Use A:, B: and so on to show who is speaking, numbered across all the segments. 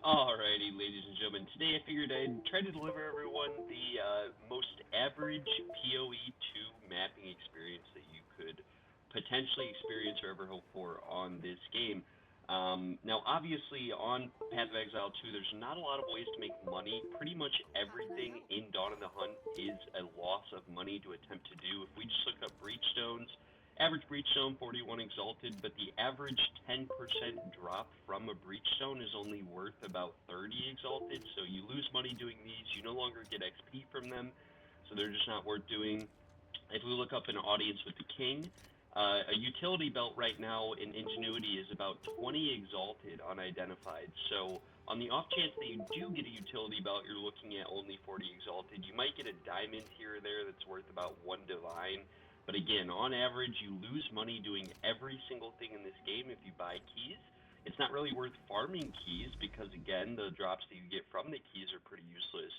A: Alrighty, ladies and gentlemen. Today I figured I'd try to deliver everyone the most average PoE2 mapping experience that you could potentially experience or ever hope for on this game. Now, obviously, on Path of Exile 2, there's not a lot of ways to make money. Pretty much everything in Dawn of the Hunt is a loss of money to attempt to do. If we just look up breachstones, average breachstone 41 exalted, but the average 10% drop from a breachstone is only worth about 30 exalted, so you lose money doing these. You no longer get XP from them, so they're just not worth doing. If we look up an audience with the king, a utility belt right now in Ingenuity is about 20 exalted unidentified. So on the off chance that you do get a utility belt, you're looking at only 40 exalted. You might get a diamond here or there that's worth about 1 divine. But again, on average, you lose money doing every single thing in this game if you buy keys. It's not really worth farming keys because, again, the drops that you get from the keys are pretty useless.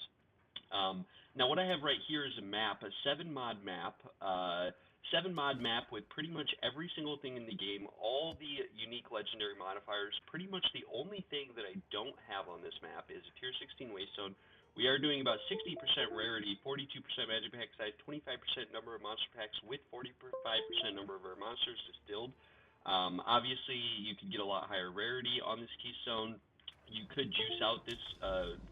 A: Now, what I have right here is a map, a 7-mod map. 7-mod map with pretty much every single thing in the game, all the unique legendary modifiers. Pretty much the only thing that I don't have on this map is a tier 16 waystone. We are doing about 60% rarity, 42% magic pack size, 25% number of monster packs with 45% number of our monsters distilled. Obviously, you could get a lot higher rarity on this keystone. You could juice out this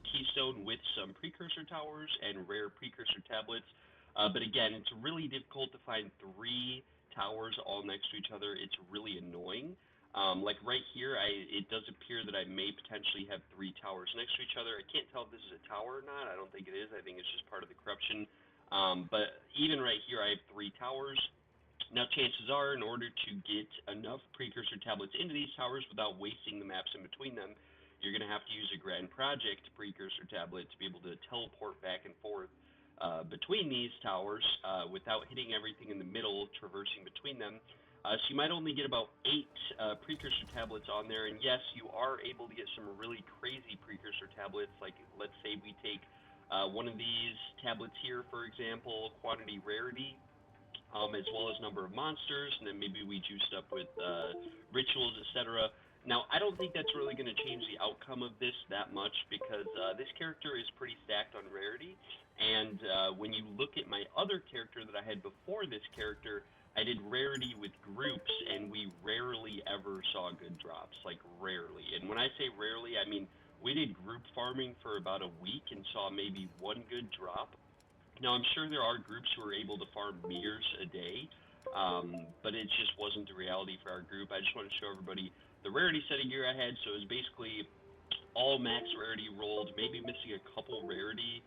A: keystone with some precursor towers and rare precursor tablets. But again, it's really difficult to find 3 towers all next to each other. It's really annoying. Like right here, it does appear that I may potentially have 3 towers next to each other. I can't tell if this is a tower or not. I don't think it is. I think it's just part of the corruption. But even right here, I have 3 towers. Now, chances are, in order to get enough precursor tablets into these towers without wasting the maps in between them, you're going to have to use a Grand Project precursor tablet to be able to teleport back and forth between these towers without hitting everything in the middle, traversing between them. So you might only get about 8 precursor tablets on there, and yes, you are able to get some really crazy precursor tablets, like let's say we take one of these tablets here, for example, quantity rarity, as well as number of monsters, and then maybe we juiced up with rituals, etc. Now, I don't think that's really going to change the outcome of this that much because this character is pretty stacked on rarity, and when you look at my other character that I had before this character, I did rarity with groups, and we rarely ever saw good drops, like rarely. And when I say rarely, I mean we did group farming for about a week and saw maybe 1 good drop. Now, I'm sure there are groups who are able to farm meters a day, but it just wasn't the reality for our group. I just want to show everybody the rarity setting gear I had. So it was basically all max rarity rolled, maybe missing a couple rarity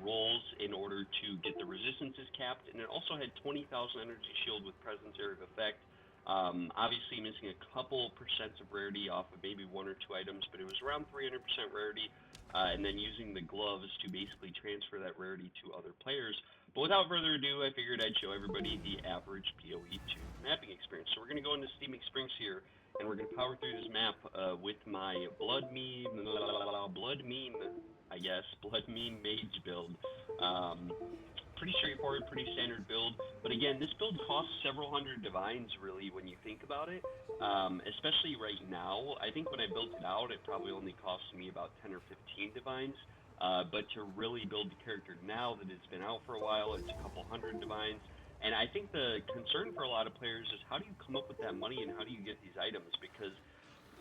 A: rolls in order to get the resistances capped, and it also had 20,000 energy shield with presence area of effect. Obviously missing a couple percents of rarity off of maybe 1 or 2 items, but it was around 300% rarity, and then using the gloves to basically transfer that rarity to other players. But without further ado, I figured I'd show everybody the average PoE2 mapping experience. So we're going to go into Steaming Springs here, and we're going to power through this map with my blood meme, blood meme mage build. Pretty straightforward, pretty standard build, but again, this build costs several hundred divines really when you think about it, especially right now. I think when I built it out, it probably only cost me about 10 or 15 divines, but to really build the character now that it's been out for a while, it's a couple hundred divines. And I think the concern for a lot of players is how do you come up with that money and how do you get these items? Because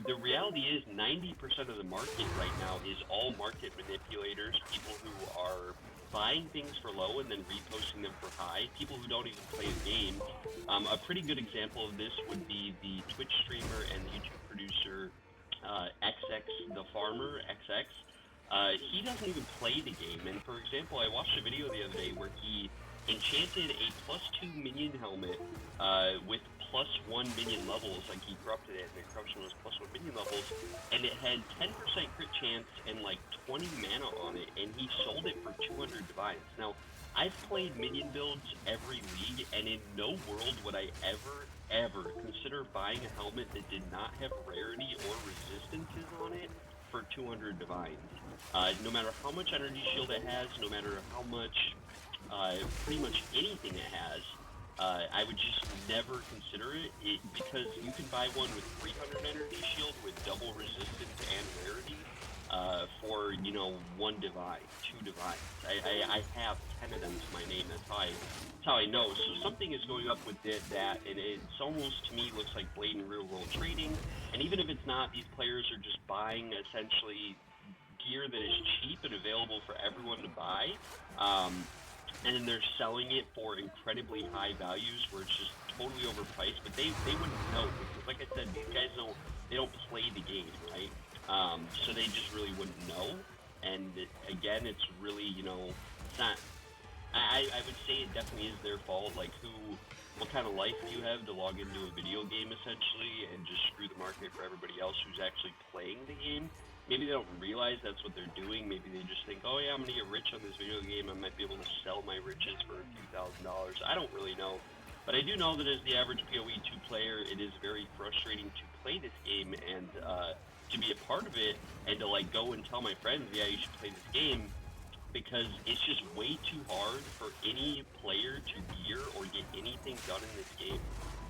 A: the reality is 90% of the market right now is all market manipulators, people who are buying things for low and then reposting them for high, people who don't even play the game. A pretty good example of this would be the Twitch streamer and the YouTube producer XX, the farmer, XX. He doesn't even play the game, and for example, I watched a video the other day where he enchanted a +2 minion helmet with +1 minion levels, like he corrupted it, and the corruption was +1 minion levels, and it had 10% crit chance and like 20 mana on it, and he sold it for 200 divines. Now, I've played minion builds every league, and in no world would I ever consider buying a helmet that did not have rarity or resistances on it for 200 divines. No matter how much energy shield it has, no matter how much, pretty much anything it has, I would just never consider it, because you can buy one with 300 energy shield with double resistance and rarity, one divine, two divines. I have 10 of them to my name. That's how I know. So something is going up with that, and it's almost, to me, looks like blatant real-world trading. And even if it's not, these players are just buying, essentially, gear that is cheap and available for everyone to buy. And then they're selling it for incredibly high values where it's just totally overpriced, but they wouldn't know because, like I said, these guys don't play the game, right? So they just really wouldn't know. And again, it's really, it's not. I would say it definitely is their fault. Like, what kind of life do you have to log into a video game essentially and just screw the market for everybody else who's actually playing the game? Maybe they don't realize that's what they're doing. Maybe they just think, oh yeah, I'm gonna get rich on this video game. I might be able to sell my riches for a few $1,000s. I don't really know. But I do know that as the average PoE2 player, it is very frustrating to play this game and to be a part of it and to like go and tell my friends, yeah, you should play this game, because it's just way too hard for any player to gear or get anything done in this game.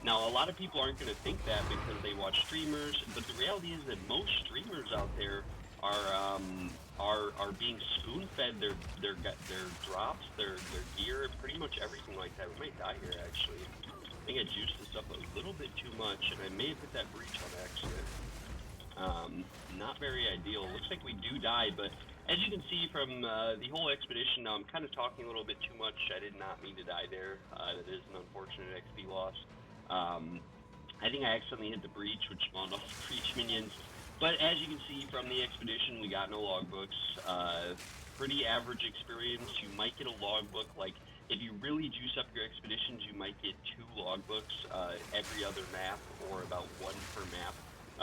A: Now, a lot of people aren't going to think that because they watch streamers, but the reality is that most streamers out there are being spoon-fed their drops, their gear, pretty much everything like that. We might die here, actually. I think I juiced this up a little bit too much, and I may have hit that breach on accident. Not very ideal. Looks like we do die, but as you can see from the whole expedition, now I'm kind of talking a little bit too much. I did not mean to die there. That is an unfortunate XP loss. I think I accidentally hit the breach, which spawned off the breach minions. But as you can see from the expedition, we got no logbooks. Pretty average experience. You might get a logbook. Like, if you really juice up your expeditions, you might get 2 logbooks every other map, or about 1 per map.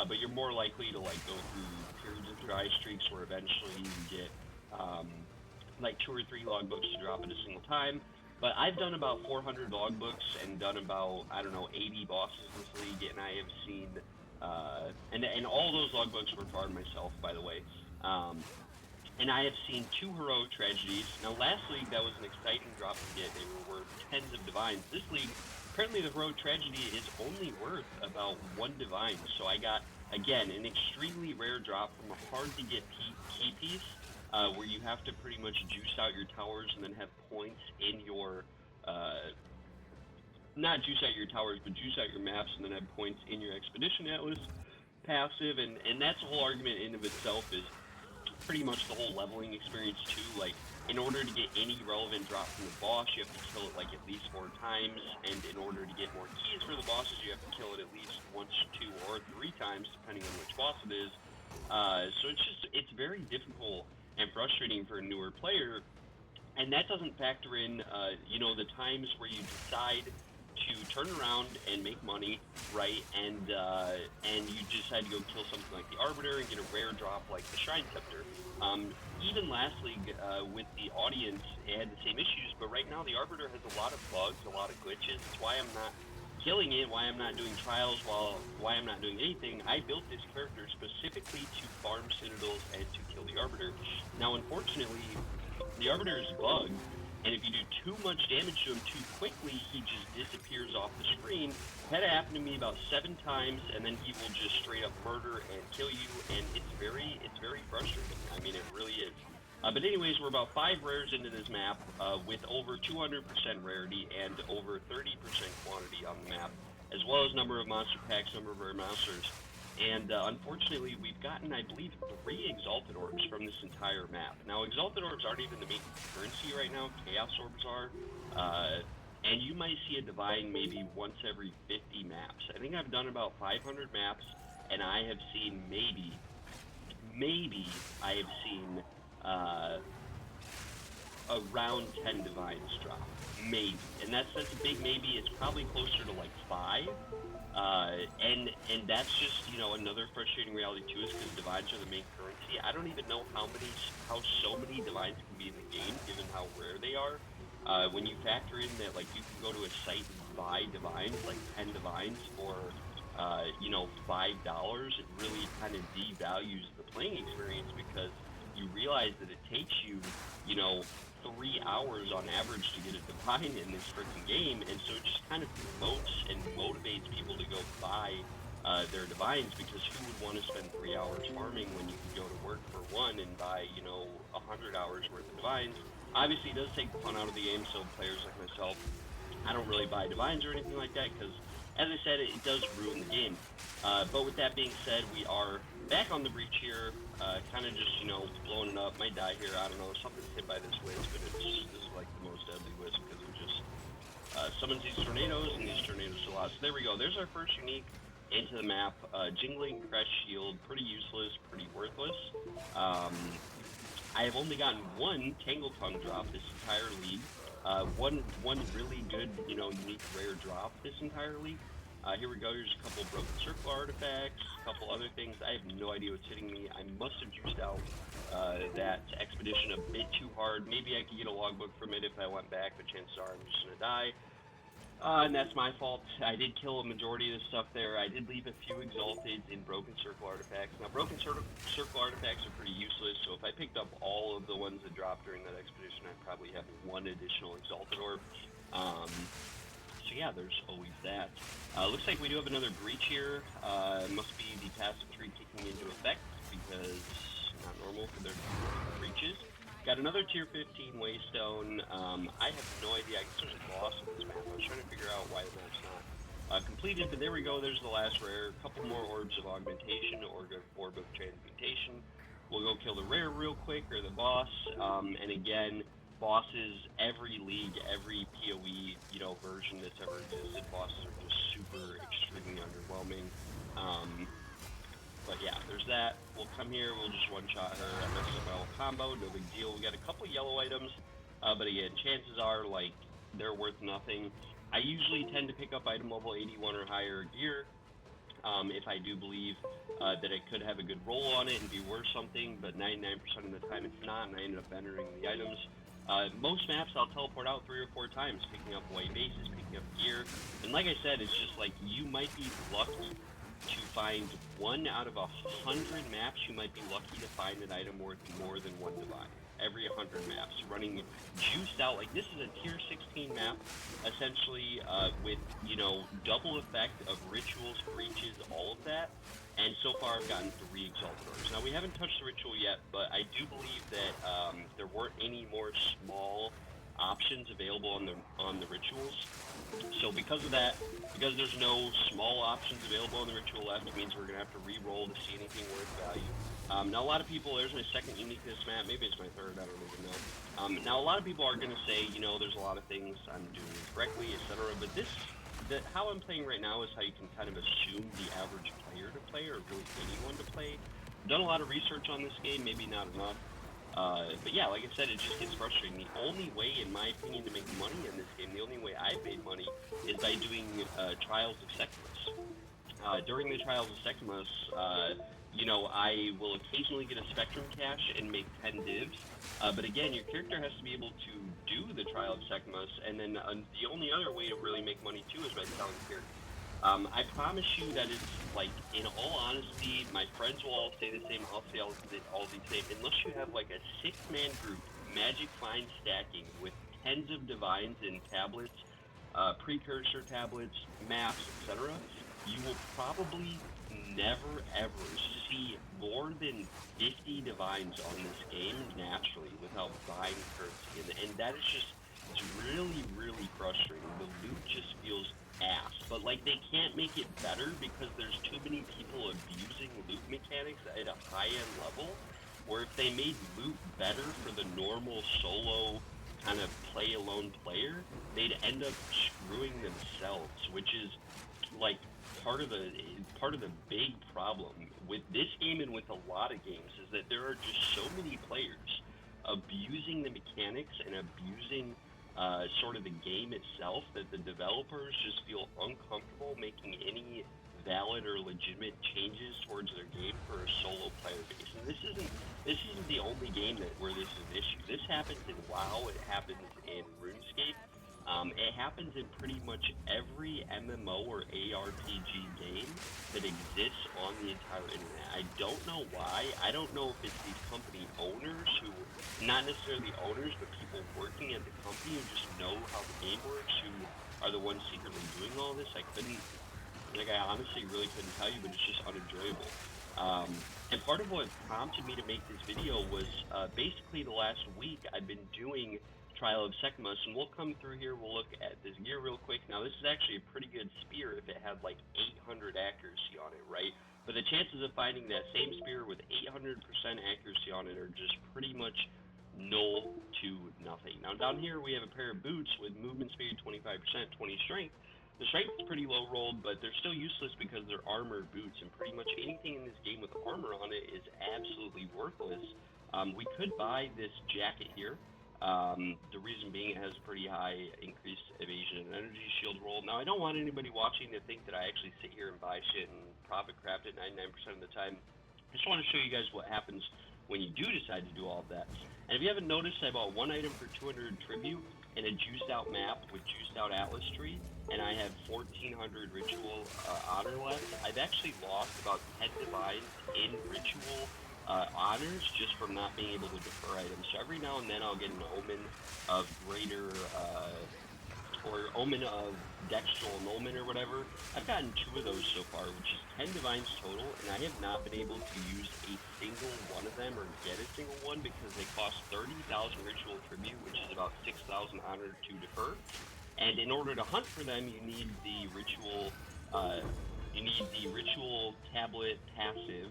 A: But you're more likely to like go through periods of dry streaks where eventually you get like 2 or 3 logbooks to drop at a single time. But I've done about 400 logbooks and done about, I don't know, 80 bosses in this league, and I have seen, and all those logbooks were farmed myself, by the way. And I have seen 2 heroic tragedies. Now, last league, that was an exciting drop to get. They were worth tens of divines. This league, apparently the heroic tragedy is only worth about 1 divine. So I got, again, an extremely rare drop from a hard-to-get key piece, where you have to pretty much juice out your towers and then have points in your, not juice out your towers, but juice out your maps and then have points in your Expedition Atlas passive. And that's the whole argument in of itself, is pretty much the whole leveling experience too. Like, in order to get any relevant drop from the boss, you have to kill it like at least 4 times, and in order to get more keys for the bosses, you have to kill it at least once, 2, or 3 times, depending on which boss it is. So it's very difficult and frustrating for a newer player, and that doesn't factor in, the times where you decide to turn around and make money, right? And you decide to go kill something like the Arbiter and get a rare drop like the Shrine Scepter. Even last league, with the audience, it had the same issues, but right now the Arbiter has a lot of bugs, a lot of glitches. It's why I'm not killing it, why I'm not doing trials, why I'm not doing anything. I built this character specifically to farm Citadels and to kill the Arbiter. Now, unfortunately, the Arbiter is bugged, and if you do too much damage to him too quickly, he just disappears off the screen. That happened to me about 7 times, and then he will just straight up murder and kill you, and it's very frustrating. I mean, it really is. But anyways, we're about 5 rares into this map, with over 200% rarity and over 30% quantity on the map, as well as number of monster packs, number of rare monsters. And unfortunately, we've gotten, I believe, 3 Exalted Orbs from this entire map. Now, Exalted Orbs aren't even the main currency right now. Chaos Orbs are. And you might see a Divine maybe once every 50 maps. I think I've done about 500 maps, and I have seen maybe I have seen around 10 Divines drop. Maybe. And that's a big maybe. It's probably closer to like 5. And that's just, another frustrating reality too, is because Divines are the main currency. I don't even know how so many Divines can be in the game, given how rare they are. When you factor in that, like, you can go to a site and buy Divines, like 10 Divines for, $5, it really kind of devalues the playing experience, because you realize that it takes you, 3 hours on average to get a Divine in this freaking game, and so it just kind of promotes and motivates people to go buy their Divines, because who would want to spend 3 hours farming when you can go to work for 1 and buy, 100 hours worth of divines. Obviously, it does take the fun out of the game, so players like myself, I don't really buy divines or anything like that, because, as I said, it does ruin the game. But with that being said, we are back on the breach here, kind of just, blowing it up. Might die here, I don't know, something's hit by this wisp, but this is like the most deadly wisp, because it just summons these tornadoes, and these tornadoes still out. So there we go, there's our first unique into the map. Jingling Crest Shield, pretty useless, pretty worthless. I have only gotten one Tangle Tongue drop this entire league. One really good, unique rare drop this entire league. Here we go, here's a couple Broken Circle artifacts, a couple other things. I have no idea what's hitting me. I must have juiced out that expedition a bit too hard. Maybe I could get a logbook from it if I went back, but chances are I'm just going to die. And that's my fault. I did kill a majority of the stuff there. I did leave a few Exalted in Broken Circle artifacts. Now, Broken Circle artifacts are pretty useless, so if I picked up all of the ones that dropped during that expedition, I'd probably have one additional Exalted orb. So yeah, there's always that. Looks like we do have another breach here. Must be the passive tree kicking into effect, because not normal for their breaches. Got another tier 15 Waystone. I have no idea. I guess there's a boss on this map. I was trying to figure out why the map's not completed, but there we go. There's the last rare. A couple more orbs of augmentation, or orb of transmutation. We'll go kill the rare real quick, or the boss. And again, bosses, every league, every PoE, version that's ever existed, bosses are just super, extremely underwhelming. But yeah, there's that. We'll come here, we'll just one-shot her. I messed up my whole combo, no big deal. We got a couple yellow items, but again, chances are, they're worth nothing. I usually tend to pick up item level 81 or higher gear, if I do believe that it could have a good roll on it and be worth something, but 99% of the time it's not, and I ended up entering the items. Most maps I'll teleport out 3 or 4 times, picking up white bases, picking up gear, and like I said, it's just you might be lucky to find 1 out of 100 maps. You might be lucky to find an item worth more than 1 divine. Every 100 maps, running juiced out. This is a tier 16 map, essentially, with, double effect of rituals, breaches, all of that. And so far I've gotten 3 Exalted Orbs. Now we haven't touched the ritual yet, but I do believe that there weren't any more small options available on the rituals. So because of that, because there's no small options available on the ritual left, it means we're going to have to re-roll to see anything worth value. Now a lot of people, there's my second unique this map, maybe it's my third, I don't even know. Now a lot of people are going to say, there's a lot of things I'm doing correctly, etc. But how I'm playing right now is how you can kind of assume the average player to play, or really anyone to play. I've done a lot of research on this game, maybe not enough. But yeah, like I said, it just gets frustrating. The only way, in my opinion, to make money in this game, the only way I've made money, is by doing Trials of Secumus. During the Trials of Secumus, I will occasionally get a Spectrum cache and make 10 divs. But again, your character has to be able to do the Trial of Secumus, and then the only other way to really make money too is by selling characters. I promise you that it's, in all honesty, my friends will all say the same, I'll say all the same, unless you have, a 6-man group, magic find stacking, with tens of divines in tablets, precursor tablets, maps, etc., you will probably never, ever see more than 50 divines on this game naturally without buying currency, and that is just, it's really, really frustrating. The loot just feels ass, but they can't make it better because there's too many people abusing loot mechanics at a high-end level, where if they made loot better for the normal solo kind of play-alone player, they'd end up screwing themselves, which is part of the big problem with this game and with a lot of games, is that there are just so many players abusing the mechanics and abusing sort of the game itself, that the developers just feel uncomfortable making any valid or legitimate changes towards their game for a solo player base. And this isn't the only game where this is an issue. This happens in WoW, it happens in RuneScape, it happens in pretty much every MMO or ARPG game that exists on the entire internet. I don't know why. I don't know if it's these company owners who, not necessarily owners, but people working at the company who just know how the game works, who are the ones secretly doing all this. I honestly really couldn't tell you, but it's just unenjoyable. And part of what prompted me to make this video was basically the last week I've been doing Trial of Sekhmet, and we'll come through here, we'll look at this gear real quick. Now, this is actually a pretty good spear if it had like 800 accuracy on it, right? But the chances of finding that same spear with 800% accuracy on it are just pretty much null to nothing. Now, down here we have a pair of boots with movement speed 25%, 20 strength. The strength is pretty low rolled, but they're still useless because they're armored boots, and pretty much anything in this game with armor on it is absolutely worthless. We could buy this jacket here. The reason being it has a pretty high increased evasion and energy shield roll. Now, I don't want anybody watching to think that I actually sit here and buy shit and profit craft it 99% of the time. I just want to show you guys what happens when you do decide to do all of that. And if you haven't noticed, I bought one item for 200 tribute and a juiced out map with juiced out Atlas tree, and I have 1400 ritual honor left. I've actually lost about 10 divines in ritual honors just from not being able to defer items. So every now and then I'll get an omen of greater or omen of dextral annulment or whatever. I've gotten 2 of those so far, which is 10 divines total, and I have not been able to use a single one of them or get a single one because they cost 30,000 ritual tribute, which is about 6,000 honor to defer. And in order to hunt for them, you need the ritual tablet passive.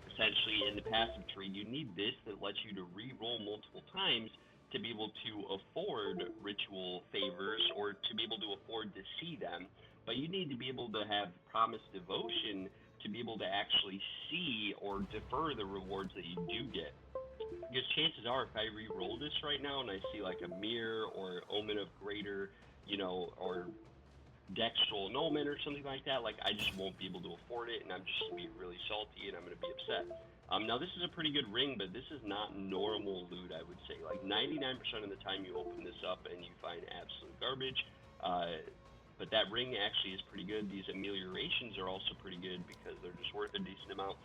A: Essentially, in the passive tree, you need this that lets you to re-roll multiple times to be able to afford ritual favors or to be able to afford to see them. But you need to be able to have promised devotion to be able to actually see or defer the rewards that you do get. Because chances are, if I re-roll this right now and I see like a mirror or omen of greater, or dextral annulment or something like that, like I just won't be able to afford it, and I'm just gonna be really salty and I'm gonna be upset. Now this is a pretty good ring, but this is not normal loot, I would say. Like 99% of the time you open this up and you find absolute garbage. But that ring actually is pretty good. These ameliorations are also pretty good because they're just worth a decent amount.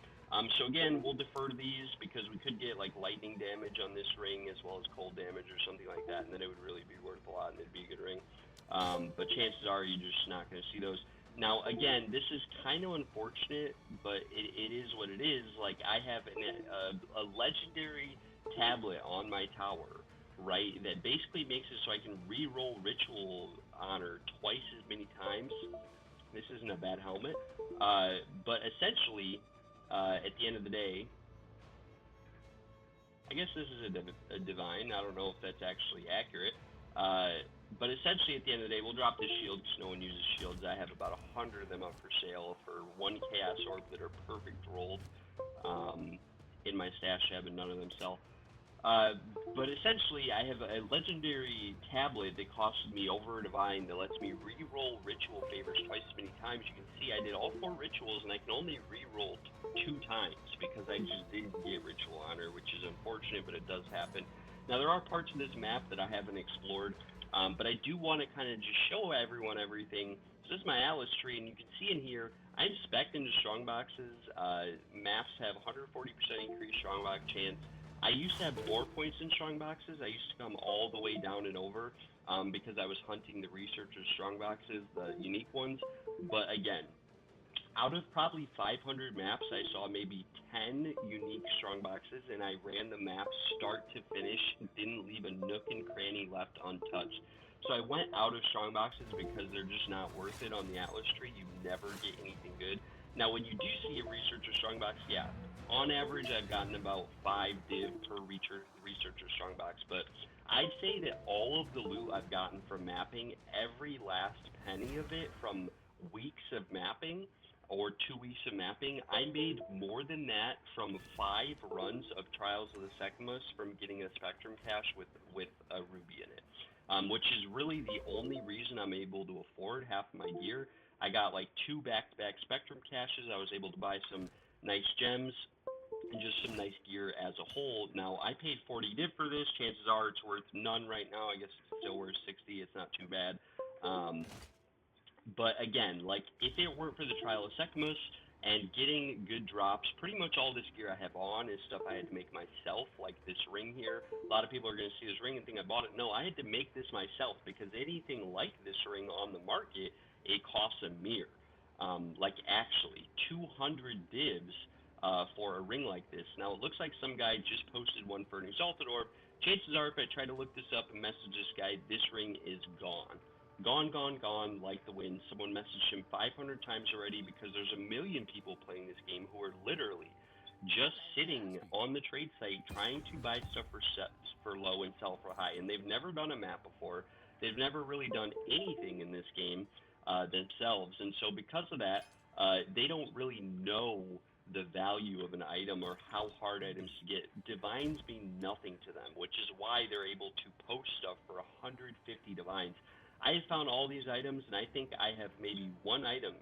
A: So again, we'll defer to these because we could get like lightning damage on this ring as well as cold damage or something like that, and then it would really be worth a lot and it'd be a good ring. But chances are you're just not going to see those. Now, again, this is kind of unfortunate, but it is what it is. Like, I have a legendary tablet on my tower, right, that basically makes it so I can re-roll ritual honor twice as many times. This isn't a bad helmet. But essentially, at the end of the day, I guess this is a divine. I don't know if that's actually accurate. But essentially, at the end of the day, we'll drop this shield because no one uses shields. I have about 100 of them up for sale for 1 chaos orb that are perfect rolled in my stash tab, and none of them sell. But essentially, I have a legendary tablet that costs me over a divine that lets me re-roll ritual favors twice as many times. You can see I did all 4 rituals, and I can only re-roll 2 times because I just didn't get ritual honor, which is unfortunate, but it does happen. Now, there are parts of this map that I haven't explored, but I do want to kind of just show everyone everything. So this is my Atlas tree, and you can see in here, I'm spec'd into strongboxes. Maps have 140% increased strongbox chance. I used to have more points in strongboxes. I used to come all the way down and over because I was hunting the researchers' strongboxes, the unique ones. But again, out of probably 500 maps, I saw maybe 10 unique strongboxes, and I ran the map start to finish, didn't leave a nook and cranny left untouched. So I went out of strongboxes because they're just not worth it on the Atlas tree. You never get anything good. Now, when you do see a researcher strongbox, yeah, on average, I've gotten about 5 div per researcher strongbox, but I'd say that all of the loot I've gotten from mapping, every last penny of it from weeks of mapping, or 2 weeks of mapping, I made more than that from 5 runs of Trials of the Sekhmet from getting a Spectrum cache with a ruby in it, which is really the only reason I'm able to afford half of my gear. I got like 2 back-to-back Spectrum caches. I was able to buy some nice gems and just some nice gear as a whole. Now, I paid 40 div for this. Chances are it's worth none right now. I guess it's still worth 60. It's not too bad. But again, like, if it weren't for the Trial of Sekhmet and getting good drops, pretty much all this gear I have on is stuff I had to make myself, like this ring here. A lot of people are going to see this ring and think I bought it. No, I had to make this myself because anything like this ring on the market, it costs a mirror. Like, actually, 200 divs for a ring like this. Now, it looks like some guy just posted one for an Exalted Orb. Chances are, if I try to look this up and message this guy, this ring is gone. Gone, gone, gone, like the wind. Someone messaged him 500 times already because there's a million people playing this game who are literally just sitting on the trade site trying to buy stuff for sets for low and sell for high. And they've never done a map before. They've never really done anything in this game themselves. And so because of that, they don't really know the value of an item or how hard items to get. Divines mean nothing to them, which is why they're able to post stuff for 150 divines. I have found all these items, and I think I have maybe one item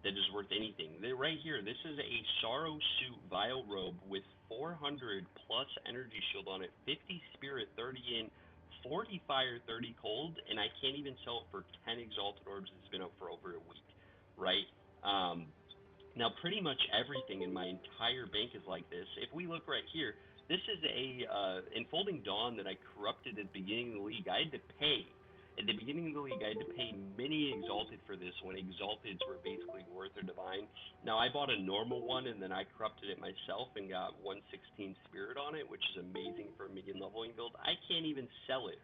A: that is worth anything. They're right here. This is a Sorrow Suit Vile Robe with 400 plus energy shield on it, 50 spirit, 30 in, 40 fire, 30 cold, and I can't even sell it for 10 Exalted Orbs. It's been up for over a week, right? Now, pretty much everything in my entire bank is like this. If we look right here, this is a Enfolding Dawn that I corrupted at the beginning of the league. I had to pay. At the beginning of the league, I had to pay mini Exalted for this when Exalteds were basically worth a divine. Now, I bought a normal one, and then I corrupted it myself and got 116 Spirit on it, which is amazing for a medium leveling build. I can't even sell it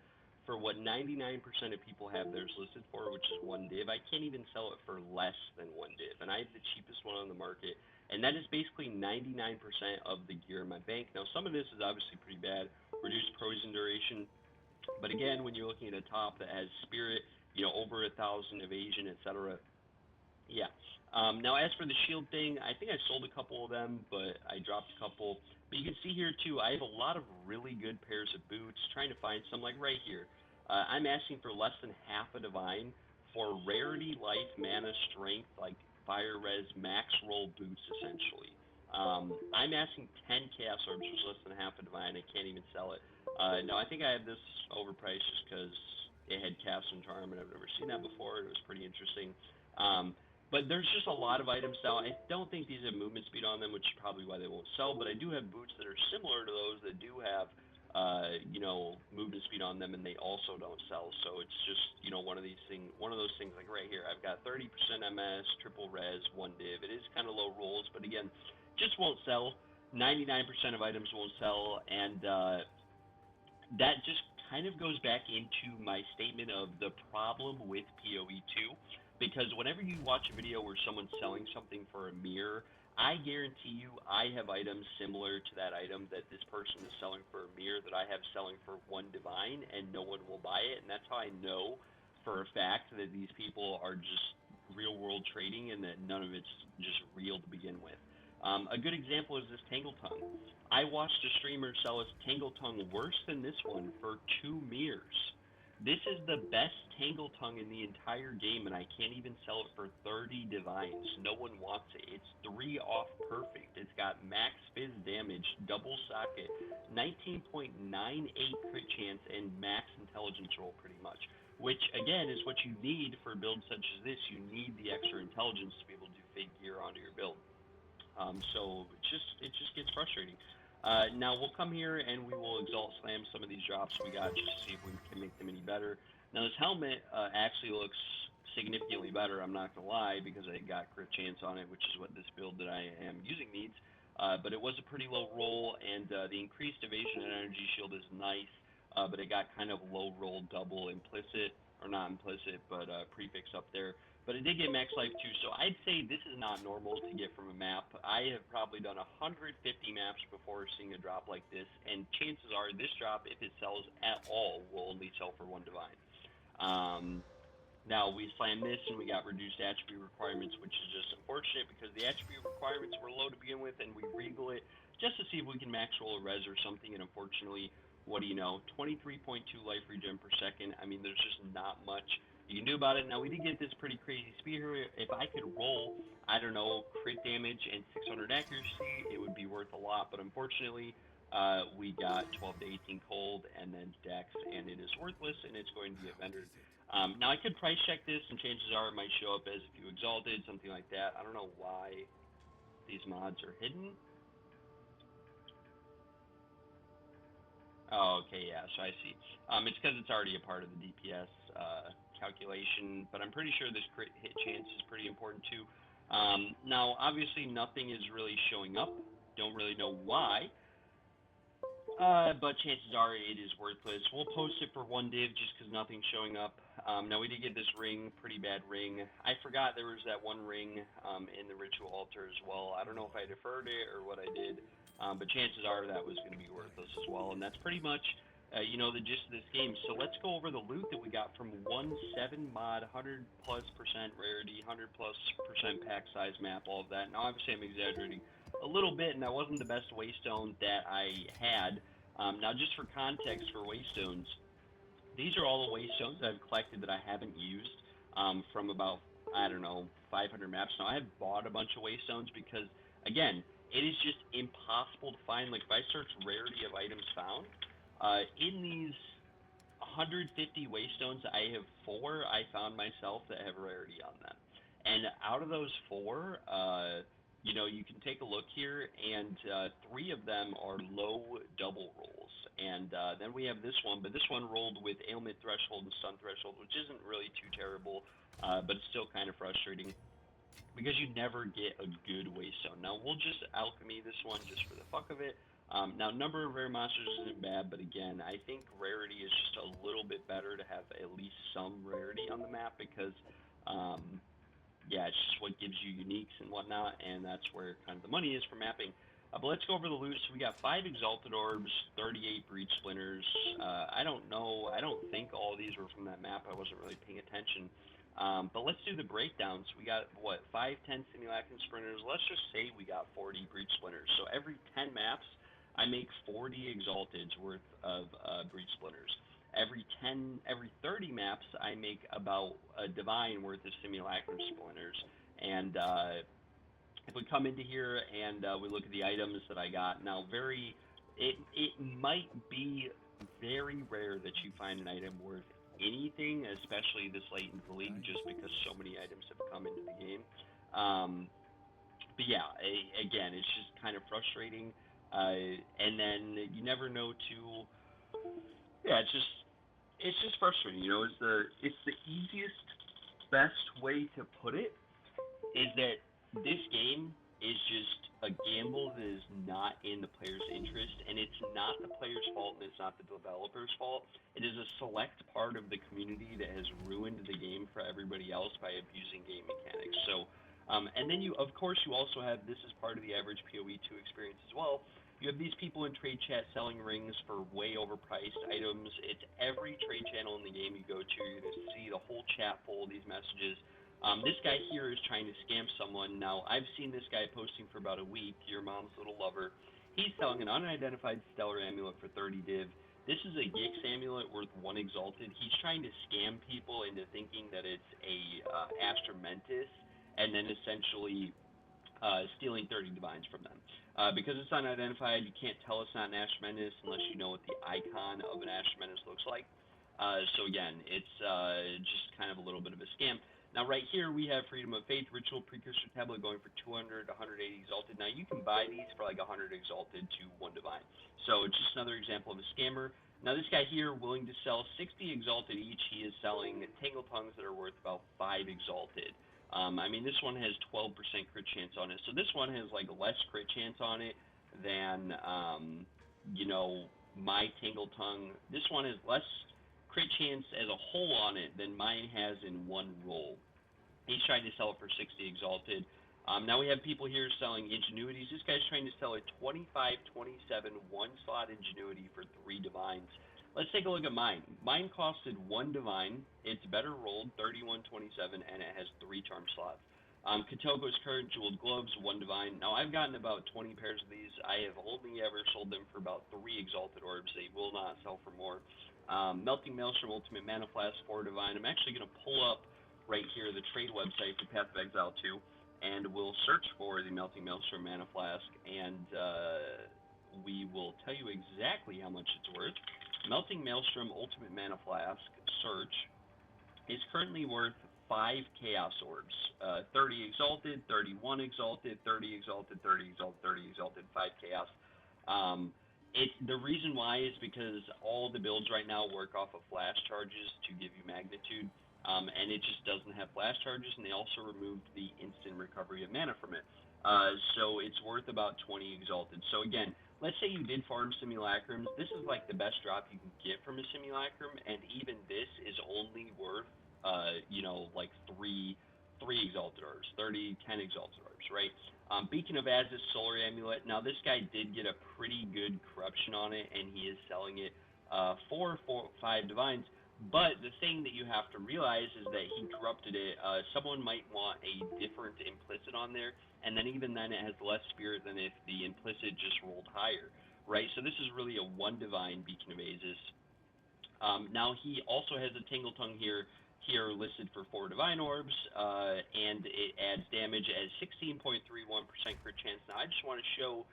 A: for what 99% of people have theirs listed for, which is 1 div. I can't even sell it for less than 1 div, and I have the cheapest one on the market, and that is basically 99% of the gear in my bank. Now, some of this is obviously pretty bad. Reduced poison duration, but again, when you're looking at a top that has spirit, over 1,000 evasion, etc. Yeah. Now, as for the shield thing, I think I sold a couple of them, but I dropped a couple. But you can see here, too, I have a lot of really good pairs of boots, trying to find some, like right here. I'm asking for less than half a divine for rarity, life, mana, strength, like fire res, max roll boots, essentially. I'm asking 10 chaos orbs for less than half a divine. I can't even sell it. No, I think I have this overpriced just because it had cast and charm, and I've never seen that before. It was pretty interesting. But there's just a lot of items now. I don't think these have movement speed on them, which is probably why they won't sell. But I do have boots that are similar to those that do have, movement speed on them, and they also don't sell. So it's just, one of those things. Like right here, I've got 30% MS, triple res, 1 div. It is kind of low rolls, but again, just won't sell. 99% of items won't sell, and that just kind of goes back into my statement of the problem with PoE2, because whenever you watch a video where someone's selling something for a mirror, I guarantee you I have items similar to that item that this person is selling for a mirror that I have selling for 1 divine, and no one will buy it, and that's how I know for a fact that these people are just real world trading and that none of it's just real to begin with. A good example is this Tangle Tongue. I watched a streamer sell his Tangle Tongue worse than this one for 2 mirrors. This is the best Tangle Tongue in the entire game, and I can't even sell it for 30 divines. No one wants it. It's 3 off perfect. It's got max fizz damage, double socket, 19.98 crit chance, and max intelligence roll pretty much. Which, again, is what you need for builds such as this. You need the extra intelligence to be able to do fake gear onto your build. So it just gets frustrating. Now we'll come here and we will exalt slam some of these drops we got just to see if we can make them any better. Now this helmet actually looks significantly better, I'm not gonna lie, because I got crit chance on it, which is what this build that I am using needs. But it was a pretty low roll, and the increased evasion and energy shield is nice, but it got kind of low roll double implicit, or not implicit, but prefix up there. But it did get max life too, so I'd say this is not normal to get from a map. I have probably done 150 maps before seeing a drop like this, and chances are this drop, if it sells at all, will only sell for 1 divine. Now we slammed this and we got reduced attribute requirements, which is just unfortunate because the attribute requirements were low to begin with, and we regal it just to see if we can max roll a res or something, and unfortunately, what do you know, 23.2 life regen per second. I mean, there's just not much you can do about it. Now we did get this pretty crazy spear. If I could roll, I don't know, crit damage and 600 accuracy, it would be worth a lot, but unfortunately, we got 12 to 18 cold and then dex, and it is worthless, and it's going to get vendored. Now I could price check this, and chances are it might show up as a few exalted, something like that. I don't know why these mods are hidden. Oh, okay, yeah, so I see. It's because it's already a part of the DPS calculation, but I'm pretty sure this crit hit chance is pretty important too. Now, obviously, nothing is really showing up. Don't really know why. But chances are it is worthless. We'll post it for one div just because nothing's showing up. Now we did get this ring, pretty bad ring. I forgot there was that one ring in the ritual altar as well. I don't know if I deferred it or what I did, but chances are that was going to be worthless as well. And that's pretty much, the gist of this game. So let's go over the loot that we got from 1.7 mod, 100+% rarity, 100+% pack size map, all of that. Now obviously I'm exaggerating a little bit, and that wasn't the best waystone that I had. Now, just for context for waystones, these are all the waystones I've collected that I haven't used from about, I don't know, 500 maps. Now, I have bought a bunch of waystones because, again, it is just impossible to find. Like, if I search rarity of items found, in these 150 waystones, I have 4 I found myself that have rarity on them. And out of those 4, you can take a look here, and 3 of them are low double rolls. And then we have this one, but this one rolled with ailment threshold and stun threshold, which isn't really too terrible, but it's still kind of frustrating because you never get a good waystone. Now, we'll just alchemy this one just for the fuck of it. Now, number of rare monsters isn't bad, but again, I think rarity is just a little bit better to have at least some rarity on the map because, it's just what gives you uniques and whatnot, and that's where kind of the money is for mapping. But let's go over the loot. So we got 5 Exalted Orbs, 38 Breach Splinters. I don't know. I don't think all of these were from that map. I wasn't really paying attention. But let's do the breakdowns. We got, 5, 10 Simulacrum Sprinters. Let's just say we got 40 Breach Splinters. So every 10 maps, I make 40 Exalteds worth of Breach Splinters. Every 30 maps, I make about a Divine worth of Simulacrum Splinters. And if we come into here and we look at the items that I got, now it might be very rare that you find an item worth anything, especially this late into the league, just because so many items have come into the game. But yeah, again, it's just kind of frustrating. And then you never know it's just frustrating. It's the easiest, best way to put it is that this game is just a gamble that is not in the player's interest, and it's not the player's fault, and it's not the developer's fault. It is a select part of the community that has ruined the game for everybody else by abusing game mechanics. So, and then you also have, this is part of the average PoE2 experience as well, you have these people in trade chat selling rings for way overpriced items. It's every trade channel in the game you go to, you're going to see the whole chat full of these messages. This guy here is trying to scam someone. Now, I've seen this guy posting for about a week, your mom's little lover. He's selling an unidentified stellar amulet for 30 div. This is a Gix amulet worth 1 exalted. He's trying to scam people into thinking that it's a Astra Mentis, and then essentially stealing 30 divines from them. Because it's unidentified, you can't tell it's not an Astra Mentis unless you know what the icon of an Astra Mentis looks like. So again, it's just kind of a little bit of a scam. Now right here we have Freedom of Faith, Ritual Precursor Tablet going for 200, 180 Exalted. Now you can buy these for like 100 Exalted to 1 Divine. So it's just another example of a scammer. Now this guy here, willing to sell 60 Exalted each, he is selling Tangle Tongues that are worth about 5 Exalted. This one has 12% crit chance on it. So this one has like less crit chance on it than, my Tangle Tongue. This one has less crit chance as a whole on it than mine has in one roll. He's trying to sell it for 60 Exalted. Now we have people here selling Ingenuities. This guy's trying to sell a 25-27 one-slot Ingenuity for 3 Divines. Let's take a look at mine. Mine costed 1 Divine. It's better rolled, 31-27, and it has 3 charm slots. Katoko's current Jeweled Globes, 1 Divine. Now, I've gotten about 20 pairs of these. I have only ever sold them for about 3 Exalted Orbs. They will not sell for more. Melting Maelstrom Ultimate Mana Flask, 4 Divine. I'm actually going to pull up right here the trade website for Path of Exile 2, and we'll search for the Melting Maelstrom Mana Flask, and we will tell you exactly how much it's worth. Melting Maelstrom Ultimate Mana Flask search is currently worth 5 Chaos Orbs. 30 Exalted, 31 Exalted, 30 Exalted, 30 Exalted, 30 Exalted, 5 Chaos. The reason why is because all the builds right now work off of flash charges to give you magnitude. and it just doesn't have flash charges, and they also removed the instant recovery of mana from it. So it's worth about 20 exalted. So again, let's say you did farm simulacrums. This is like the best drop you can get from a simulacrum, and even this is only worth, like three exalted orbs, 30, 10 exalted orbs, right? Beacon of Azis Solar Amulet. Now this guy did get a pretty good corruption on it, and he is selling it for 5 divines. But the thing that you have to realize is that he corrupted it. Someone might want a different implicit on there, and then even then it has less spirit than if the implicit just rolled higher, right? So this is really a 1 divine Beacon of Azis. Now he also has a Tingle Tongue here listed for 4 divine orbs, and it adds damage at 16.31% crit chance. Now I just want to show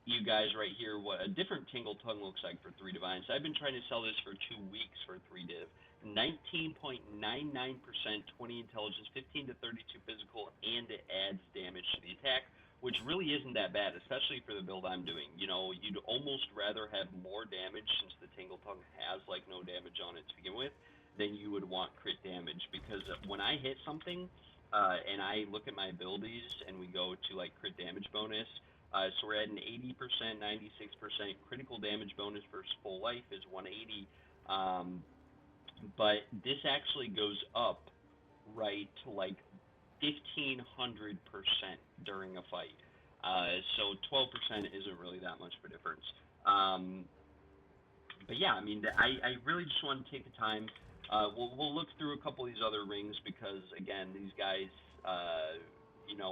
A: you guys right here what a different Tingle Tongue looks like for 3 divines. I've been trying to sell this for 2 weeks for 3 div. 19.99%, 20 intelligence, 15 to 32 physical, and it adds damage to the attack, which really isn't that bad, especially for the build I'm doing. You know, you'd almost rather have more damage, since the Tingle Tongue has like no damage on it to begin with, than you would want crit damage, because when I hit something, and I look at my abilities and we go to like crit damage bonus, so we're at an 80%, 96% critical damage bonus versus full life is 180. But this actually goes up, right, to like 1,500% during a fight. So 12% isn't really that much of a difference. But yeah, I mean, I really just want to take the time. We'll look through a couple of these other rings because, again, these guys,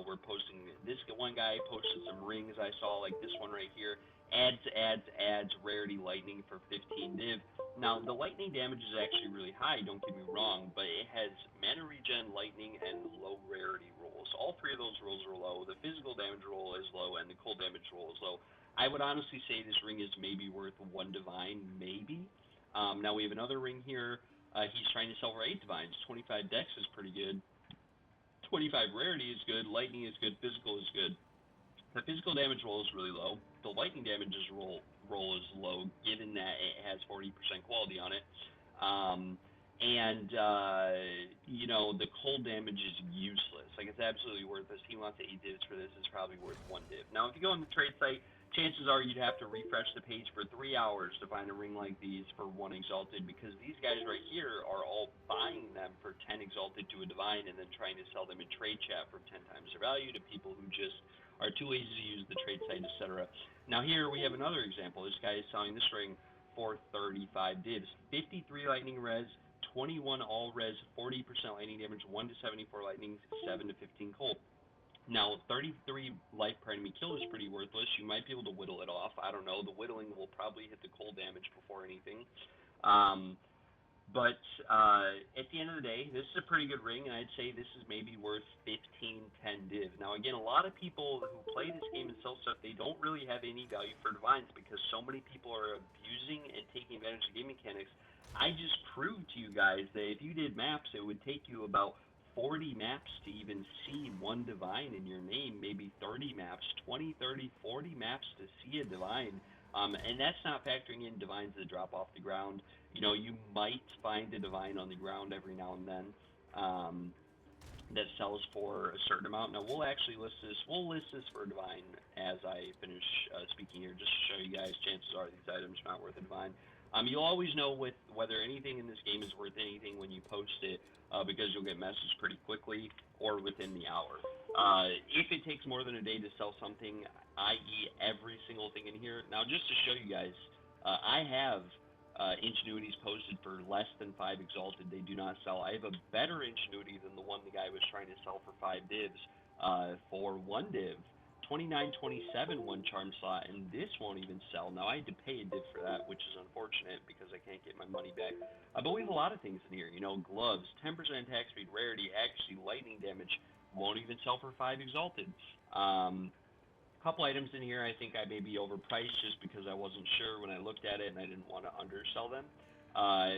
A: we're posting. This one guy posted some rings I saw, like this one right here. Adds rarity lightning for 15 div. Now, the lightning damage is actually really high, don't get me wrong, but it has mana regen, lightning, and low rarity rolls. All 3 of those rolls are low. The physical damage roll is low, and the cold damage roll is low. I would honestly say this ring is maybe worth 1 divine, maybe. Now we have another ring here. He's trying to sell for 8 divines. 25 dex is pretty good. 25 rarity is good. Lightning is good. Physical is good. The physical damage roll is really low. The lightning damage roll is low, given that it has 40% quality on it. The cold damage is useless. Like, it's absolutely worthless. He wants 8 divs for this. It's probably worth 1 div. Now, if you go on the trade site, chances are you'd have to refresh the page for 3 hours to find a ring like these for 1 exalted, because these guys right here are all buying them for 10 exalted to a divine and then trying to sell them in trade chat for 10 times their value to people who just are too lazy to use the trade site, etc. Now here we have another example. This guy is selling this ring for 35 divs. 53 lightning res, 21 all res, 40% lightning damage, 1 to 74 lightning, 7 to 15 cold. Now, 33 life per enemy kill is pretty worthless. You might be able to whittle it off. I don't know. The whittling will probably hit the cold damage before anything. But at the end of the day, this is a pretty good ring, and I'd say this is maybe worth 15, 10 div. Now, again, a lot of people who play this game and sell stuff, they don't really have any value for divines because so many people are abusing and taking advantage of game mechanics. I just proved to you guys that if you did maps, it would take you about 40 maps to even see 1 divine in your name, maybe 30 maps, 20, 30, 40 maps to see a divine. And that's not factoring in divines that drop off the ground. You might find a divine on the ground every now and then that sells for a certain amount. Now, we'll actually list this. We'll list this for a divine as I finish speaking here, just to show you guys chances are these items are not worth a divine. You'll always know whether anything in this game is worth anything when you post it, because you'll get messaged pretty quickly or within the hour. If it takes more than a day to sell something, i.e. every single thing in here, now just to show you guys, I have Ingenuities posted for less than 5 exalted. They do not sell. I have a better Ingenuity than the one the guy was trying to sell for 5 divs for 1 div. 29.27 1 charm slot, and this won't even sell. Now, I had to pay a div for that, which is unfortunate because I can't get my money back. But we have a lot of things in here. Gloves, 10% attack speed, rarity, accuracy, lightning damage, won't even sell for 5 exalted. Couple items in here I think I may be overpriced just because I wasn't sure when I looked at it and I didn't want to undersell them.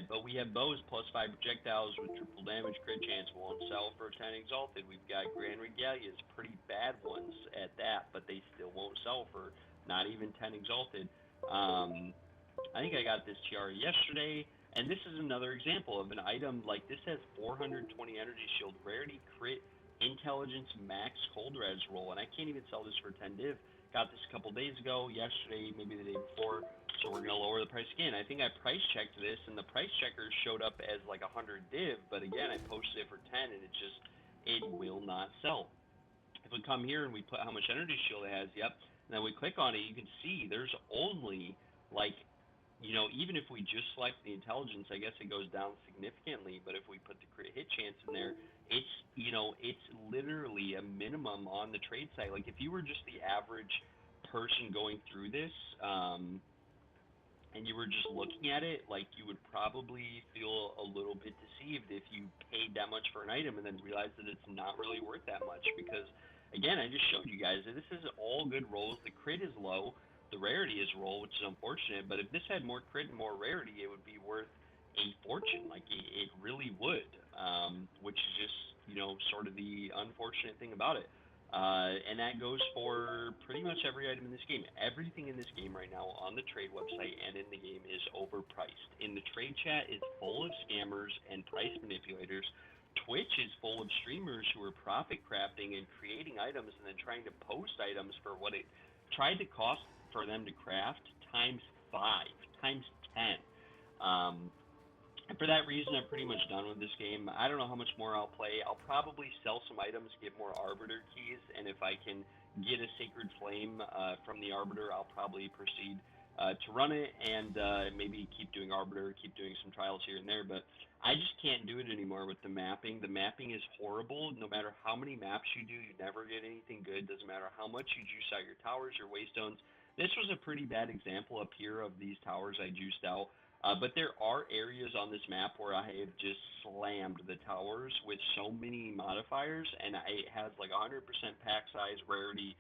A: But we have bows plus 5 projectiles with triple damage, crit chance, won't sell for 10 exalted. We've got Grand Regalias, pretty bad ones at that, but they still won't sell for not even 10 exalted. I think I got this tiara yesterday, And this is another example of an item like this has 420 energy shield, rarity, crit, intelligence, max, cold res roll, and I can't even sell this for 10 div. Got this a couple days ago, yesterday, maybe the day before, so we're gonna lower the price again. I think I price checked this, and the price checker showed up as like 100 div, but again, I posted it for 10, and it will not sell. If we come here and we put how much energy shield it has, yep, and then we click on it, you can see there's only like, even if we just select the intelligence, I guess it goes down significantly. But if we put the crit hit chance in there, it's literally a minimum on the trade site. Like if you were just the average person going through this, and you were just looking at it, like you would probably feel a little bit deceived if you paid that much for an item and then realized that it's not really worth that much. Because again, I just showed you guys that this is all good rolls. The crit is low, the rarity is roll, which is unfortunate. But if this had more crit and more rarity, it would be worth a fortune. Like it really would, which is just sort of the unfortunate thing about it. And that goes for pretty much every item in this game. Everything in this game right now on the trade website and in the game is overpriced. In the trade chat, it's full of scammers and price manipulators. Twitch is full of streamers who are profit crafting and creating items and then trying to post items for what it tried to cost for them to craft times 5, times 10. And for that reason, I'm pretty much done with this game. I don't know how much more I'll play. I'll probably sell some items, get more Arbiter keys, and if I can get a Sacred Flame from the Arbiter, I'll probably proceed to run it and maybe keep doing Arbiter, keep doing some trials here and there. But I just can't do it anymore with the mapping. The mapping is horrible. No matter how many maps you do, you never get anything good. Doesn't matter how much you juice out your towers, your waystones. This was a pretty bad example up here of these towers I juiced out. But there are areas on this map where I have just slammed the towers with so many modifiers, and it has like 100% pack size, rarity,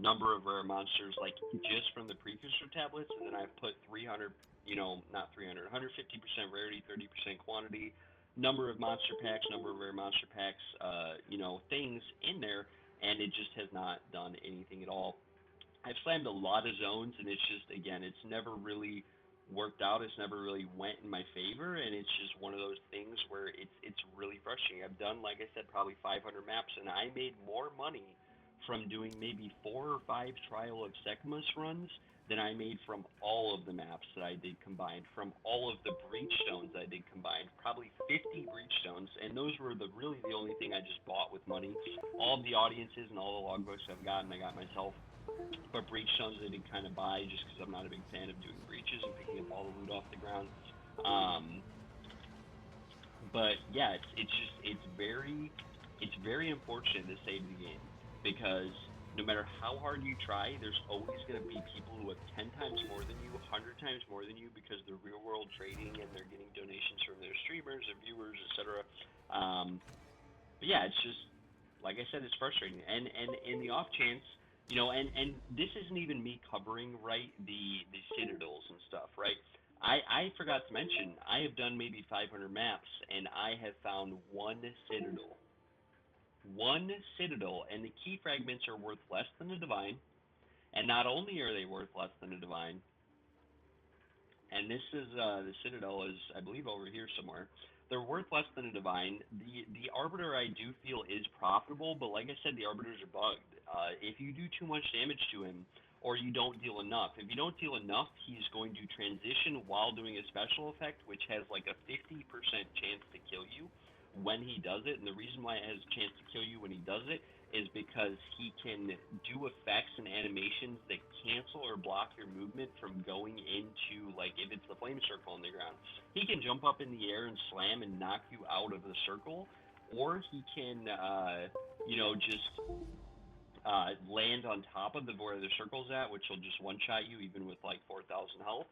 A: number of rare monsters, like just from the precursor tablets, and then I've put 300, not 300, 150% rarity, 30% quantity, number of monster packs, number of rare monster packs, things in there, and it just has not done anything at all. I've slammed a lot of zones, and it's just, again, it's never really worked out. It's never really went in my favor, and it's just one of those things where it's really frustrating. I've done, like I said, probably 500 maps, and I made more money from doing maybe 4 or 5 Trial of Sekhmet runs than I made from all of the maps that I did combined, from all of the breach stones I did combined, probably 50 breach stones, and those were really the only thing I just bought with money. All of the audiences and all the logbooks I've gotten, I got myself. But breach stones I did kind of buy just because I'm not a big fan of doing breaches and picking up all the loot off the ground. But yeah, it's very unfortunate this stage of the game because no matter how hard you try, there's always going to be people who have 10 times more than you, 100 times more than you because they're real world trading and they're getting donations from their streamers, their viewers, etc. But yeah, it's just like I said, it's frustrating. And in the off chance, and this isn't even me covering right the Citadels and stuff, right? I forgot to mention I have done maybe 500 maps and I have found one Citadel, and the key fragments are worth less than a divine. And not only are they worth less than a divine, and this is the Citadel is I believe over here somewhere. They're worth less than a divine. The Arbiter I do feel is profitable, but like I said, the Arbiters are bugged. If you do too much damage to him, or you don't deal enough, if you don't deal enough, he's going to transition while doing a special effect, which has like a 50% chance to kill you when he does it. And the reason why it has a chance to kill you when he does it is because he can do effects and animations that cancel or block your movement from going into, like, if it's the flame circle on the ground. He can jump up in the air and slam and knock you out of the circle, or he can, just land on top of where the circle's at, which will just one-shot you even with, like, 4,000 health.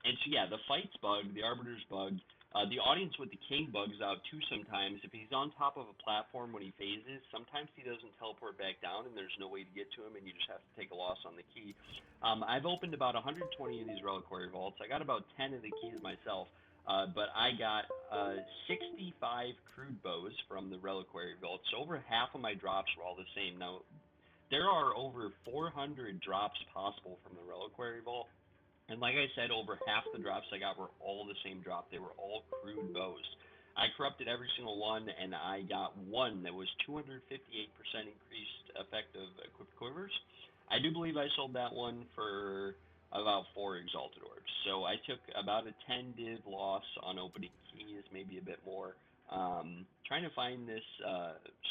A: And so, yeah, the fight's bugged, the Arbiter's bugged. The audience with the King bugs out too sometimes. If he's on top of a platform when he phases, sometimes he doesn't teleport back down and there's no way to get to him and you just have to take a loss on the key. I've opened about 120 of these reliquary vaults. I got about 10 of the keys myself, but I got 65 crude bows from the reliquary vault. So over half of my drops were all the same. Now, there are over 400 drops possible from the reliquary vault. And like I said, over half the drops I got were all the same drop. They were all crude bows. I corrupted every single one, and I got one that was 258% increased effective equipped quivers. I do believe I sold that one for about 4 exalted orbs. So I took about a 10 div loss on opening keys, maybe a bit more. Trying to find this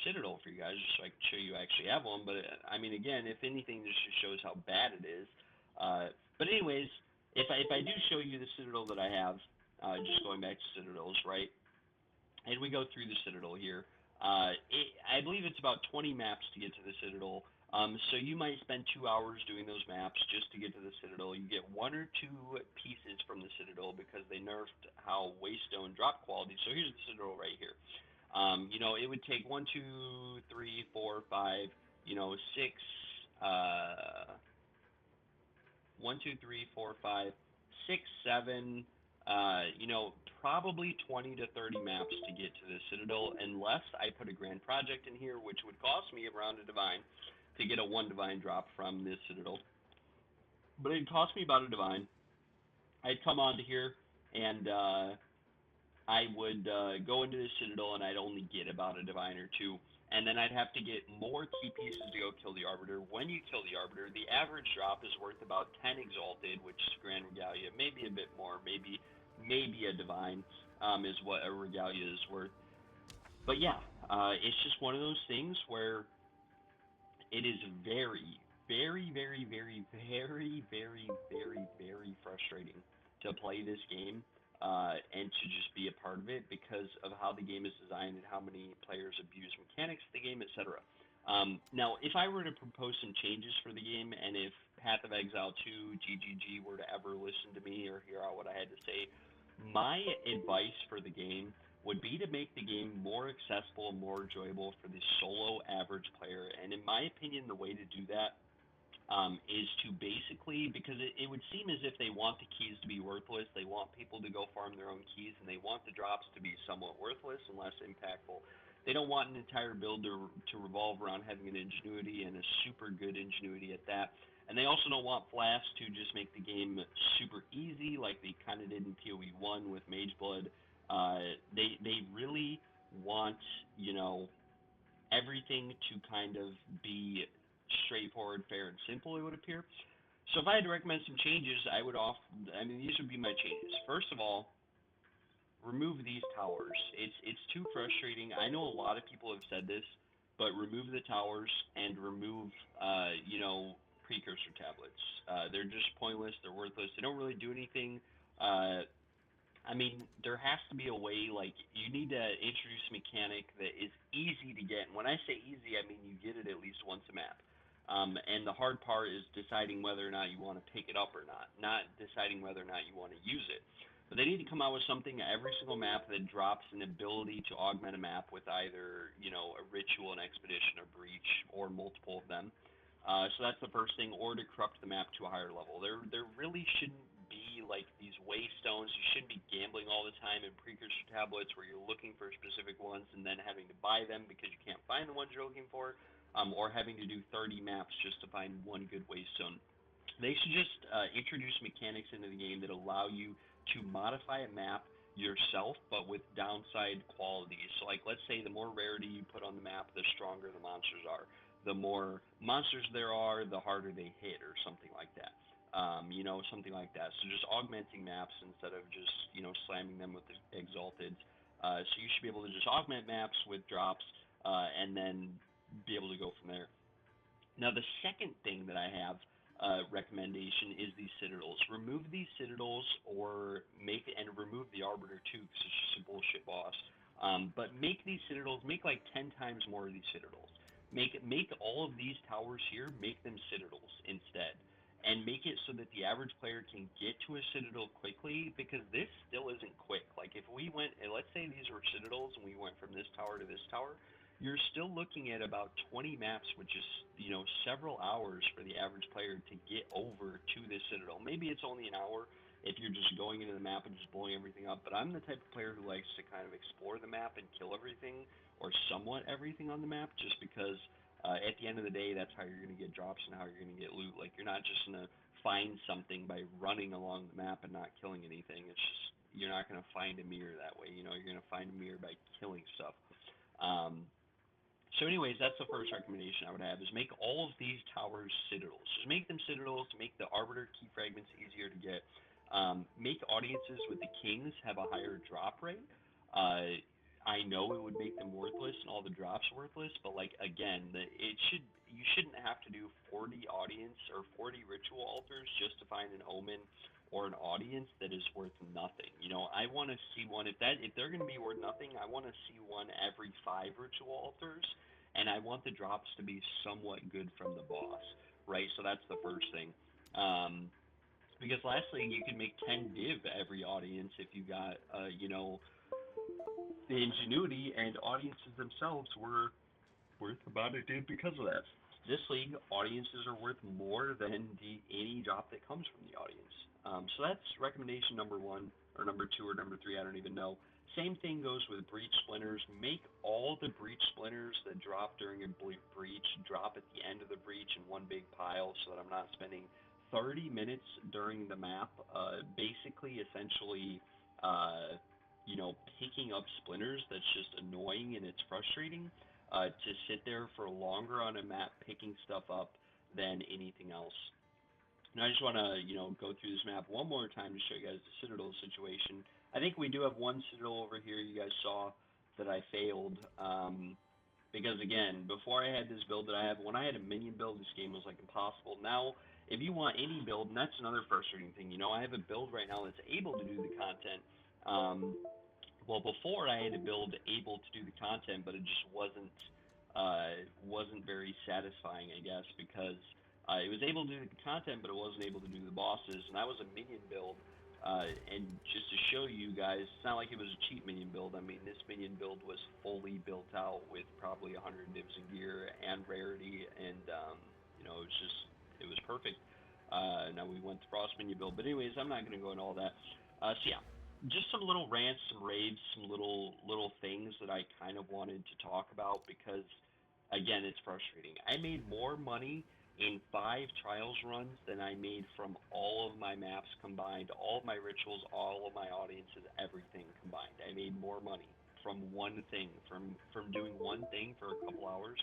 A: Citadel for you guys just so I can show you I actually have one. But I mean, again, if anything, this just shows how bad it is. But anyways, if I do show you the Citadel that I have, just going back to Citadels, right? And we go through the Citadel here. I believe it's about 20 maps to get to the Citadel. So you might spend 2 hours doing those maps just to get to the Citadel. You get one or two pieces from the Citadel because they nerfed how Waystone drop quality. So here's the Citadel right here. It would take 1, 2, 3, 4, 5, 6, uh, 1, 2, 3, 4, 5, 6, 7, probably 20 to 30 maps to get to the Citadel, unless I put a grand project in here, which would cost me around a divine to get a 1 divine drop from this Citadel. But it'd cost me about a divine. I'd come onto here and I would go into the Citadel and I'd only get about a divine or two. And then I'd have to get more key pieces to go kill the Arbiter. When you kill the Arbiter, the average drop is worth about 10 Exalted, which is Grand Regalia, maybe a bit more, maybe a divine is what a Regalia is worth. But yeah, it's just one of those things where it is very, very, very, very, very, very, very, very frustrating to play this game and to just be a part of it because of how the game is designed and how many players abuse mechanics of the game, etc. Now, if I were to propose some changes for the game, and if Path of Exile 2 GGG were to ever listen to me or hear out what I had to say, my advice for the game would be to make the game more accessible and more enjoyable for the solo average player. And in my opinion, the way to do that is to basically, because it would seem as if they want the keys to be worthless, they want people to go farm their own keys, and they want the drops to be somewhat worthless and less impactful. They don't want an entire build to revolve around having an ingenuity and a super good ingenuity at that. And they also don't want Flash to just make the game super easy like they kind of did in PoE1 with Mage Blood. They really want, everything to kind of be straightforward, fair, and simple, it would appear. So if I had to recommend some changes, these would be my changes. First of all, remove these towers. It's too frustrating. I know a lot of people have said this, but remove the towers and remove, precursor tablets. They're just pointless. They're worthless. They don't really do anything. There has to be a way, like, you need to introduce a mechanic that is easy to get. And when I say easy, I mean you get it at least once a map. And the hard part is deciding whether or not you want to pick it up or not deciding whether or not you want to use it. But they need to come out with something every single map that drops an ability to augment a map with either, a ritual, an expedition, a breach, or multiple of them. So that's the first thing, or to corrupt the map to a higher level. There really shouldn't be like these waystones. You shouldn't be gambling all the time in precursor tablets where you're looking for specific ones and then having to buy them because you can't find the ones you're looking for, or having to do 30 maps just to find one good waystone. They should just introduce mechanics into the game that allow you to modify a map yourself, but with downside quality. So, like, let's say the more rarity you put on the map, the stronger the monsters are. The more monsters there are, the harder they hit, or something like that. Something like that. So just augmenting maps instead of just, slamming them with the exalted. So you should be able to just augment maps with drops, and then be able to go from there. Now, the second thing that I have recommendation is these Citadels. Remove these Citadels, or remove the Arbiter too, because it's just a bullshit boss. But make these Citadels, make like 10 times more of these Citadels. Make all of these towers here, make them Citadels instead. And make it so that the average player can get to a Citadel quickly, because this still isn't quick. Like, if we went, and let's say these were Citadels, and we went from this tower to this tower, you're still looking at about 20 maps, which is, several hours for the average player to get over to this Citadel. Maybe it's only an hour if you're just going into the map and just blowing everything up, but I'm the type of player who likes to kind of explore the map and kill everything, or somewhat everything on the map, just because at the end of the day, that's how you're going to get drops and how you're going to get loot. Like, you're not just going to find something by running along the map and not killing anything. It's just you're not going to find a mirror that way. You know, you're going to find a mirror by killing stuff. Um, so anyways, that's the first recommendation I would have, is make all of these towers citadels. Just make them citadels, make the arbiter key fragments easier to get. Make audiences with the kings have a higher drop rate. I know it would make them worthless and all the drops worthless, but like again, you shouldn't have to do 40 audience or 40 ritual altars just to find an omen or an audience that is worth nothing. You know, I want to see one if they're going to be worth nothing. I want to see one every 5 ritual altars, and I want the drops to be somewhat good from the boss, right? So that's the first thing. Because lastly, you can make 10 div every audience if you got, the ingenuity, and audiences themselves were worth about a div because of that. This league, audiences are worth more than any drop that comes from the audience. So that's recommendation number 1, or number 2, or number 3, I don't even know. Same thing goes with breach splinters. Make all the breach splinters that drop during a breach drop at the end of the breach in one big pile, so that I'm not spending 30 minutes during the map, essentially, picking up splinters. That's just annoying and it's frustrating. To sit there for longer on a map picking stuff up than anything else. And I just want to, go through this map one more time to show you guys the Citadel situation. I think we do have one Citadel over here you guys saw that I failed. Because again, before I had this build that I have, when I had a minion build, this game was like impossible. Now, if you want any build, and that's another frustrating thing, I have a build right now that's able to do the content. Well, before I had a build able to do the content, but it just wasn't very satisfying, I guess, because it was able to do the content, but it wasn't able to do the bosses, and that was a minion build. And just to show you guys, it's not like it was a cheap minion build. I mean, this minion build was fully built out with probably 100 divs in gear and rarity, and it was perfect. Now we went to Frost minion build, but anyways, I'm not going to go into all that. So yeah, just some little rants, some raves, some little things that I kind of wanted to talk about because, again, it's frustrating. I made more money in 5 trials runs than I made from all of my maps combined, all of my rituals, all of my audiences, everything combined. I made more money from one thing, from doing one thing for a couple hours.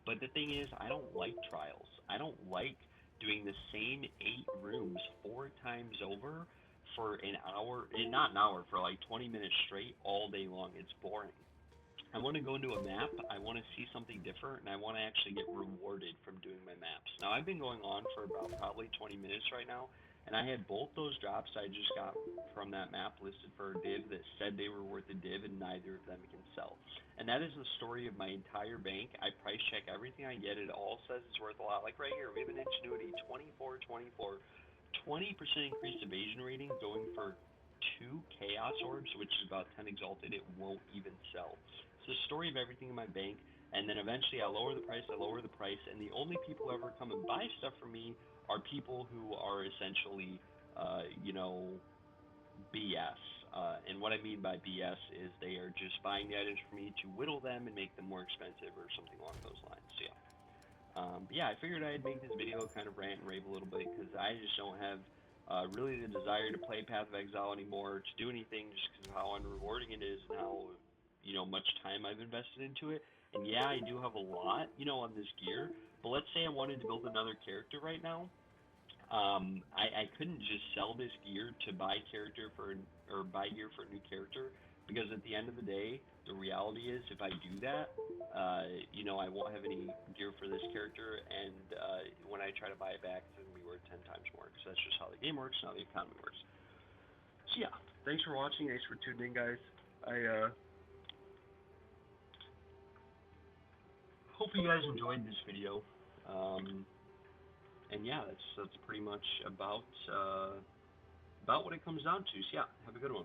A: But the thing is, I don't like trials. I don't like doing the same 8 rooms 4 times over for an hour, not an hour, for like 20 minutes straight all day long. It's boring. I want to go into a map, I want to see something different, and I want to actually get rewarded from doing my maps. Now, I've been going on for about probably 20 minutes right now, and I had both those drops I just got from that map listed for a div that said they were worth a div, and neither of them can sell. And that is the story of my entire bank. I price check everything I get. It all says it's worth a lot. Like right here, we have an ingenuity 24, 20% increased evasion rating going for 2 chaos orbs, which is about 10 exalted. It won't even sell. It's the story of everything in my bank, and then eventually I lower the price, and the only people who ever come and buy stuff from me are people who are essentially, BS. And what I mean by BS is they are just buying the items from me to whittle them and make them more expensive or something along those lines. So yeah. But yeah, I figured I'd make this video kind of rant and rave a little bit because I just don't have really the desire to play Path of Exile anymore, to do anything, just because of how unrewarding it is and how much time I've invested into it. And yeah, I do have a lot on this gear, but let's say I wanted to build another character right now. I couldn't just sell this gear to buy buy gear for a new character, because at the end of the day, the reality is if I do that, I won't have any gear for this character, and when I try to buy it back, it's going to be worth 10 times more, because that's just how the game works and how the economy works. So yeah, thanks for watching, thanks for tuning in, guys. I hope you guys enjoyed this video. And yeah, that's pretty much about what it comes down to. So yeah, have a good one.